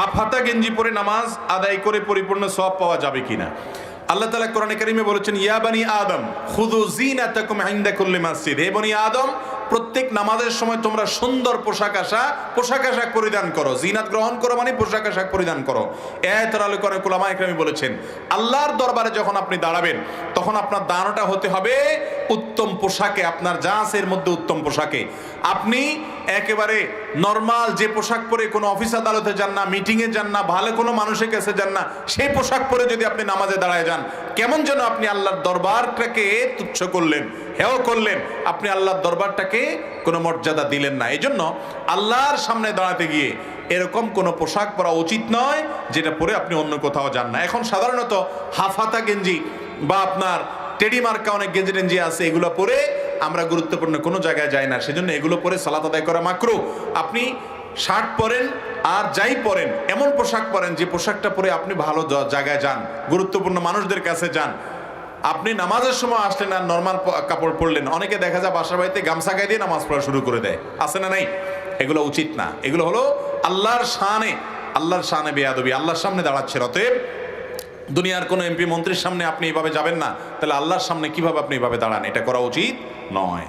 Half হাতা গেঞ্জি পরে নামাজ আদায় করে পরিপূর্ণ সওয়াব পাওয়া যাবে কিনা। আল্লাহ তাআলা কোরআনে কারিমে বলেছেন, ইয়া বানি আদম খুযু যিনাতাকুম ইনদা কুল্লি মাসজিদ। হে বনি আদম, প্রত্যেক নামাজের সময় তোমরা সুন্দর পোশাক আশাক পরিধান করো। জিনাত গ্রহণ করো মানে পোশাক আশাক পরিধান করো। আয়াতের আলোকে অনেক উলামা ইকরাম বলেছেন, আল্লাহর দরবারে যখন আপনি দাঁড়াবেন তখন আপনার দাঁড়ানোটা হতে হবে উত্তম পোশাকে, আপনার যা আছে এর মধ্যে উত্তম পোশাকে। আপনি একেবারে নরমাল যে পোশাক পরে কোনো অফিস আদালতে যান না, মিটিংয়ে যান না, ভালো কোনো মানুষের কাছে যান না, সেই পোশাক পরে যদি আপনি নামাজে দাঁড়ায় যান, কেমন যেন আপনি আল্লাহর দরবারটাকে তুচ্ছ করলেন, হেয় করলেন, আপনি আল্লাহর দরবারটাকে কোনো মর্যাদা দিলেন না। এই জন্য আল্লাহর সামনে দাঁড়াতে গিয়ে এরকম কোনো পোশাক পরা উচিত নয় যেটা পরে আপনি অন্য কোথাও যান না। এখন সাধারণত হাফাতা গেঞ্জি বা আপনার টেডি মার্কা অনেক গেঞ্জি টেঞ্জি আছে, এগুলো পরে আমরা গুরুত্বপূর্ণ কোনো জায়গায় যাই না, সেজন্য এগুলো পরে সালাত আদায় করা মাকরুহ। আপনি শার্ট পরেন আর যাই পরেন এমন পোশাক পরেন যে পোশাকটা পরে আপনি ভালো জায়গায় যান, গুরুত্বপূর্ণ মানুষদের কাছে যান। আপনি নামাজের সময় আসলেন আর নর্মাল কাপড় পরলেন, অনেকে দেখা যায় বাসার বাড়িতে গামছা গায়ে দিয়ে নামাজ পড়া শুরু করে দেয়, আছে না নাই? এগুলো উচিত না। এগুলো হলো আল্লাহর শানে বেয়াদবি, আল্লাহর সামনে দাঁড়াচ্ছেন। অতএব দুনিয়ার কোনো এমপি মন্ত্রীর সামনে আপনি এভাবে যাবেন না, তাহলে আল্লাহর সামনে কিভাবে আপনি এভাবে দাঁড়ান? এটা করা উচিত নয়।